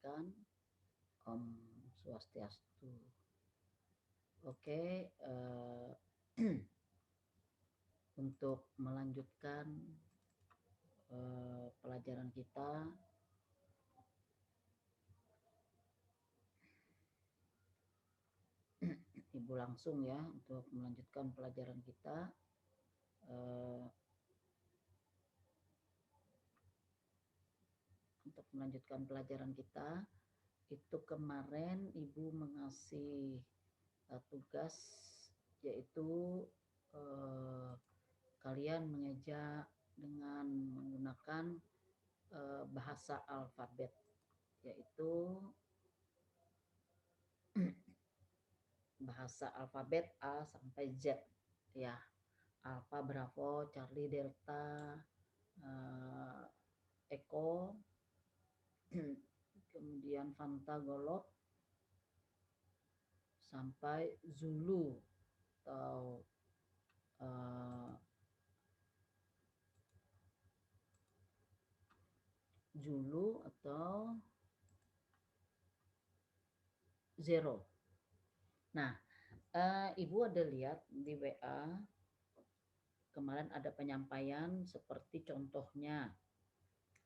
sampaikan Om Swastiastu. Oke, untuk melanjutkan pelajaran kita, Ibu langsung ya untuk melanjutkan pelajaran kita. Untuk melanjutkan pelajaran kita, itu kemarin Ibu mengasih tugas, yaitu kalian mengeja dengan menggunakan bahasa alfabet, yaitu bahasa alfabet A sampai Z ya. Alpha, Bravo, Charlie, Delta, Eko, kemudian Fanta, Golok, sampai Zulu atau Zulu atau Zero. Nah, Ibu ada lihat di WA kemarin ada penyampaian seperti contohnya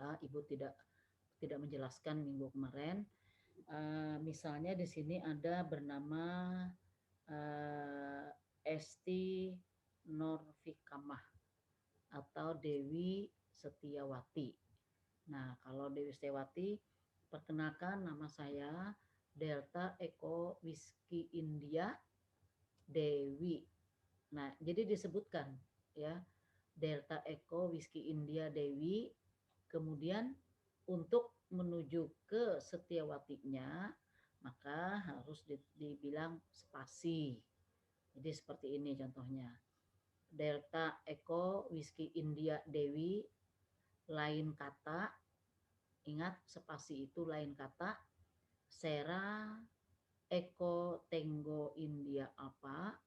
lah, Ibu tidak menjelaskan minggu kemarin. Misalnya di sini ada bernama Esti Norvikamah atau Dewi Setiawati. Nah, kalau Dewi Setiawati, perkenalkan nama saya Delta Eko Whiskey India Dewi. Nah, jadi disebutkan ya, Delta Eko Whiskey India Dewi. Kemudian untuk menuju ke Setiawatinya, maka harus dibilang spasi. Jadi seperti ini contohnya. Delta Eko Whiskey India Dewi, lain kata, ingat spasi itu lain kata, Sera Eko Tango India apa,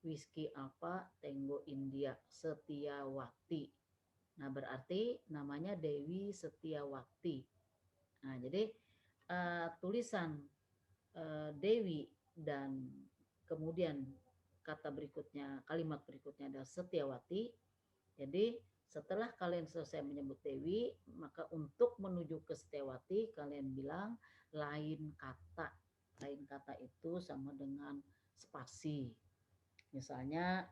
Whiskey apa, Tango India Setiawati. Nah, berarti namanya Dewi Setiawati. Nah, jadi tulisan Dewi dan kemudian kata berikutnya, kalimat berikutnya adalah Setiawati. Jadi setelah kalian selesai menyebut Dewi, maka untuk menuju ke Setiawati kalian bilang lain kata. Lain kata itu sama dengan spasi. Misalnya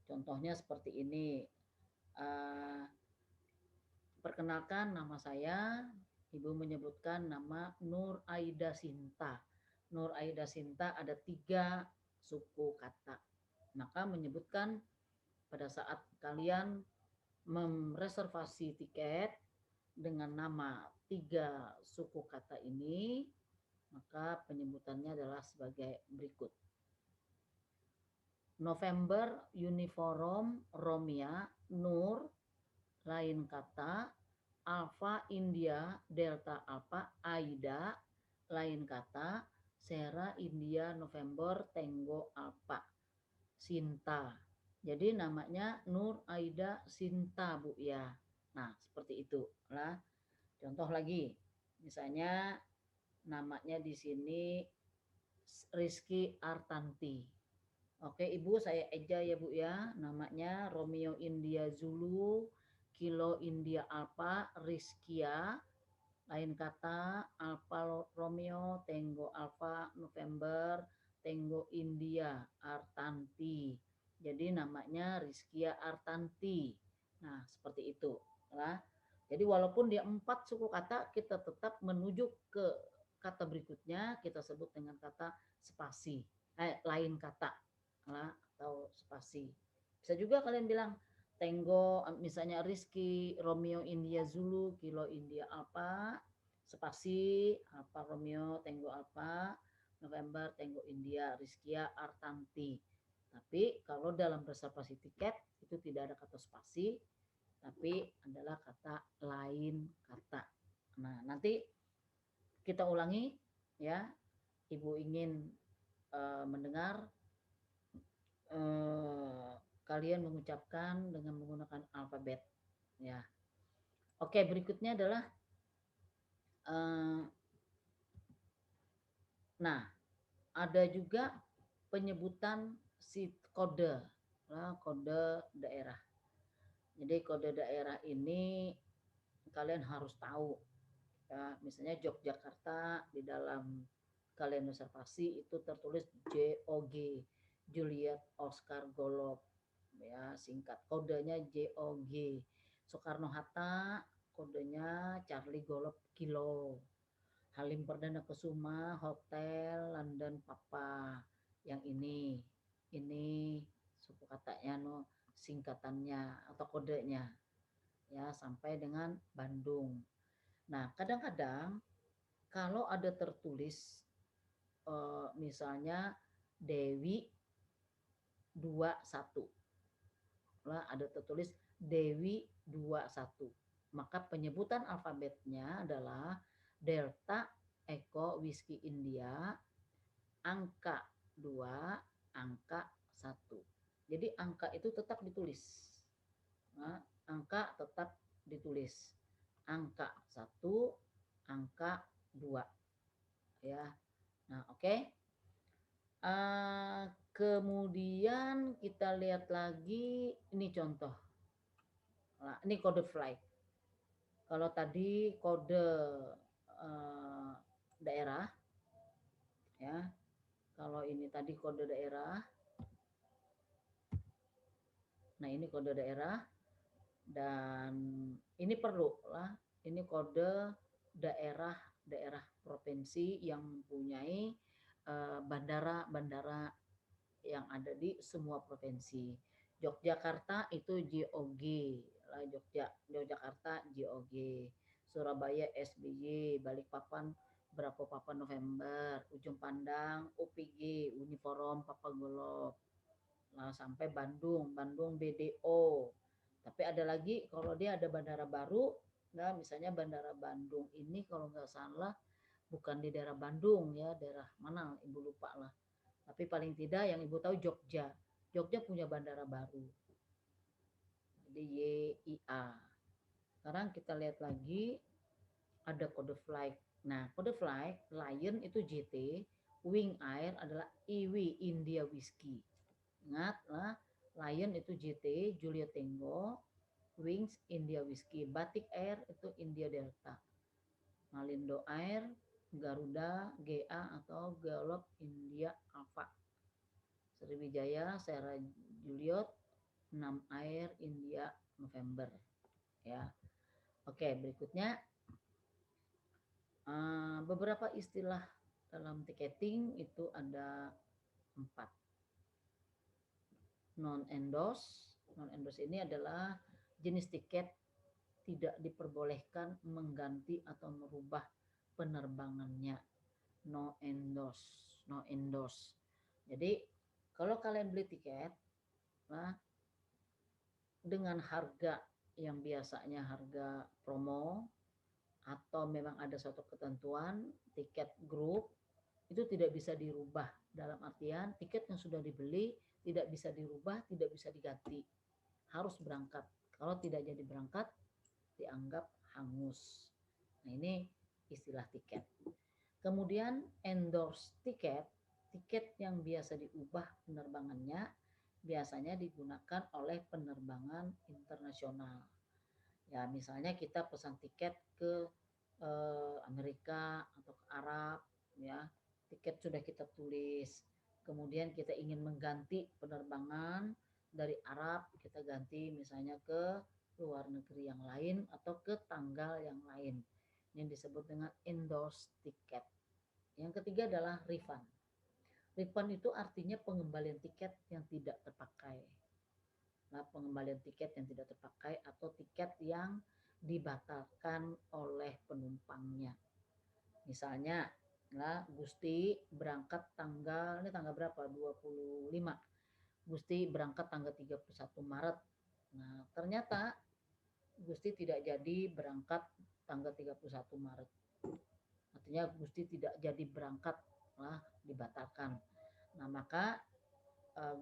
contohnya seperti ini. Perkenalkan, nama saya. Ibu menyebutkan nama Nur Aida Sinta. Nur Aida Sinta ada 3 suku kata. Maka menyebutkan pada saat kalian mereservasi tiket dengan nama 3 suku kata ini, maka penyebutannya adalah sebagai berikut. November Uniform Romia Nur, lain kata Alpha India Delta Alpha Aida, lain kata Sierra India November Tango Alpha Sinta. Jadi namanya Nur Aida Sinta, Bu ya. Nah, seperti itu lah. Contoh lagi. Misalnya namanya di sini Rizky Artanti. Oke, Ibu saya eja ya, Bu ya. Namanya Romeo India Zulu Kilo India Alpha Rizkia, lain kata Alpha Romeo Tango Alpha November Tango India Artanti. Jadi namanya Rizkia Artanti. Nah, seperti itu lah. Jadi walaupun dia 4 suku kata, kita tetap menuju ke kata berikutnya kita sebut dengan kata spasi. Lain kata lah, atau spasi. Bisa juga kalian bilang Tango, misalnya Rizky Romeo India Zulu Kilo India Alpha spasi Alpha Romeo Tango Alpha November Tango India Rizkia Artanti. Tapi kalau dalam reservasi tiket itu tidak ada kata spasi, tapi adalah kata lain kata. Nah, nanti kita ulangi ya. Ibu ingin mendengar kalian mengucapkan dengan menggunakan alfabet ya. Oke, berikutnya adalah Nah, ada juga penyebutan si kode, kode daerah. Jadi kode daerah ini kalian harus tahu ya. Misalnya Yogyakarta di dalam Kalender Observasi itu tertulis JOG, Juliet Oscar Golok ya, singkat kodenya JOG. Soekarno Hatta kodenya Charlie Golok Kilo. Halim Perdana Kusuma Hotel London Papa. Yang ini suku katanya no, singkatannya atau kodenya ya, sampai dengan Bandung. Nah, kadang-kadang kalau ada tertulis misalnya Dewi 21, ada tertulis Dewi 21, maka penyebutan alfabetnya adalah Delta Eko Whiskey India angka 2 angka 1. Jadi angka itu tetap ditulis. Nah, angka tetap ditulis. Angka 1, angka 2 ya. Nah, oke. Okay. Kemudian kita lihat lagi ini contoh. Nah, ini kode flight. Kalau tadi kode daerah ya. Kalau ini tadi kode daerah. Nah, ini kode daerah dan ini perlu lah. Ini kode daerah provinsi yang mempunyai bandara-bandara yang ada di semua provinsi. Yogyakarta itu JOG, Yogyakarta JOG, Surabaya SBY, Balikpapan Bravo Papa November, Ujung Pandang UPG, Uniforum Papa Golok, nah, sampai Bandung BDO. Tapi ada lagi kalau dia ada bandara baru, nah misalnya Bandara Bandung ini kalau nggak salah bukan di daerah Bandung ya, daerah mana ibu lupa lah. Tapi paling tidak yang ibu tahu Jogja. Jogja punya bandara baru. Jadi YIA. Sekarang kita lihat lagi ada kode flight. Nah, kode flight Lion itu JT, Wing Air adalah IWI India Whiskey. Ingat lah, Lion itu JT Juliet Tango, Wings India Whiskey, Batik Air itu India Delta, Malindo Air Garuda GA atau Galop India Alpha, Sriwijaya Sierra Juliet 6 Air India November ya. Oke, berikutnya beberapa istilah dalam tiketing itu ada 4. Non-endorse ini adalah jenis tiket tidak diperbolehkan mengganti atau merubah penerbangannya. No endorse. Jadi kalau kalian beli tiket nah, dengan harga yang biasanya harga promo atau memang ada suatu ketentuan tiket grup itu tidak bisa dirubah, dalam artian tiket yang sudah dibeli tidak bisa dirubah, tidak bisa diganti, harus berangkat. Kalau tidak jadi berangkat dianggap hangus. Nah, ini istilah tiket. Kemudian endorse tiket yang biasa diubah penerbangannya biasanya digunakan oleh penerbangan internasional. Ya, misalnya kita pesan tiket ke Amerika atau ke Arab ya, tiket sudah kita tulis. Kemudian kita ingin mengganti penerbangan dari Arab, kita ganti misalnya ke luar negeri yang lain atau ke tanggal yang lain. Ini disebut dengan endorse tiket. Yang ketiga adalah refund. Refund itu artinya pengembalian tiket yang tidak terpakai. Nah, pengembalian tiket yang tidak terpakai atau tiket yang dibatalkan oleh penumpangnya. Misalnya, nah, Gusti berangkat ini tanggal berapa? 25. Gusti berangkat tanggal 31 Maret. Nah, ternyata Gusti tidak jadi berangkat tanggal 31 Maret. Artinya Gusti tidak jadi berangkat, dibatalkan. Nah, maka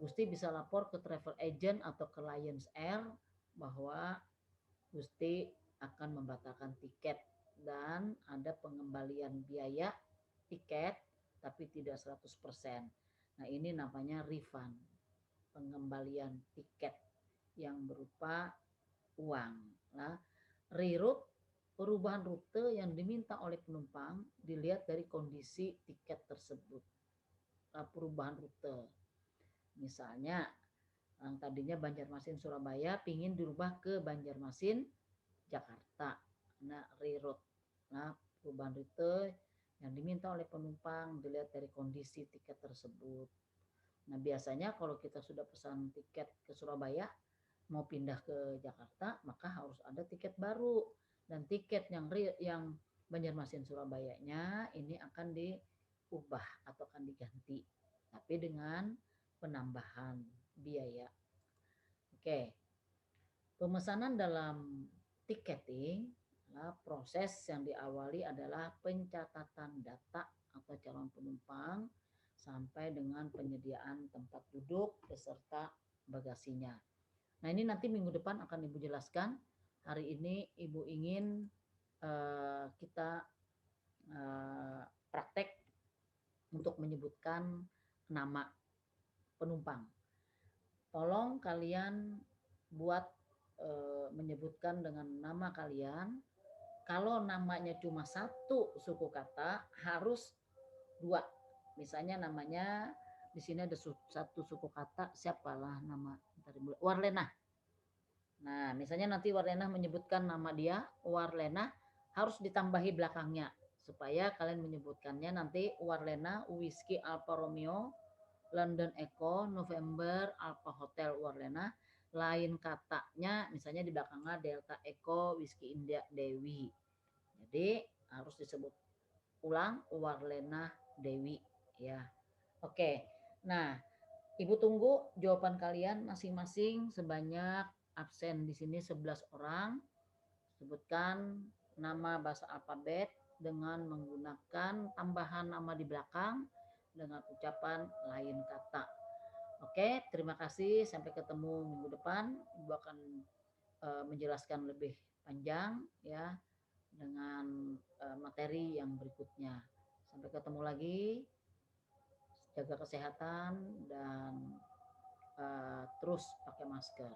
Gusti bisa lapor ke travel agent atau ke Lions Air bahwa Gusti akan membatalkan tiket dan ada pengembalian biaya tiket, tapi tidak 100%. Nah, ini namanya refund, pengembalian tiket yang berupa uang. Nah, reroute, perubahan rute yang diminta oleh penumpang dilihat dari kondisi tiket tersebut. Perubahan rute. Misalnya, yang tadinya Banjarmasin Surabaya pingin dirubah ke Banjarmasin Jakarta. Nah, reroute. Nah, perubahan rute yang diminta oleh penumpang dilihat dari kondisi tiket tersebut. Nah, biasanya kalau kita sudah pesan tiket ke Surabaya mau pindah ke Jakarta, maka harus ada tiket baru, dan tiket yang Banjarmasin Surabayanya ini akan diubah atau akan diganti, tapi dengan penambahan biaya. Oke. Pemesanan dalam tiketing, proses yang diawali adalah pencatatan data atau calon penumpang sampai dengan penyediaan tempat duduk beserta bagasinya. Nah, ini nanti minggu depan akan Ibu jelaskan. Hari ini Ibu ingin kita praktek untuk menyebutkan nama penumpang. Tolong kalian buat menyebutkan dengan nama kalian. Kalau namanya cuma satu suku kata, harus dua. Misalnya namanya di sini ada satu suku kata, siapalah nama Warlena. Nah, misalnya nanti Warlena menyebutkan nama dia, Warlena, harus ditambahi belakangnya supaya kalian menyebutkannya nanti Warlena Whiskey Alfa Romeo London Echo November Alpha Hotel Warlena. Lain katanya misalnya di belakangnya Delta Echo Whiskey India Dewi. Jadi harus disebut ulang Warlena Dewi ya. Oke. Nah, Ibu tunggu jawaban kalian masing-masing sebanyak absen di sini 11 orang. Sebutkan nama bahasa alfabet dengan menggunakan tambahan nama di belakang dengan ucapan lain kata. Oke, terima kasih. Sampai ketemu minggu depan. Ibu akan menjelaskan lebih panjang ya dengan materi yang berikutnya. Sampai ketemu lagi. Jaga kesehatan dan terus pakai masker.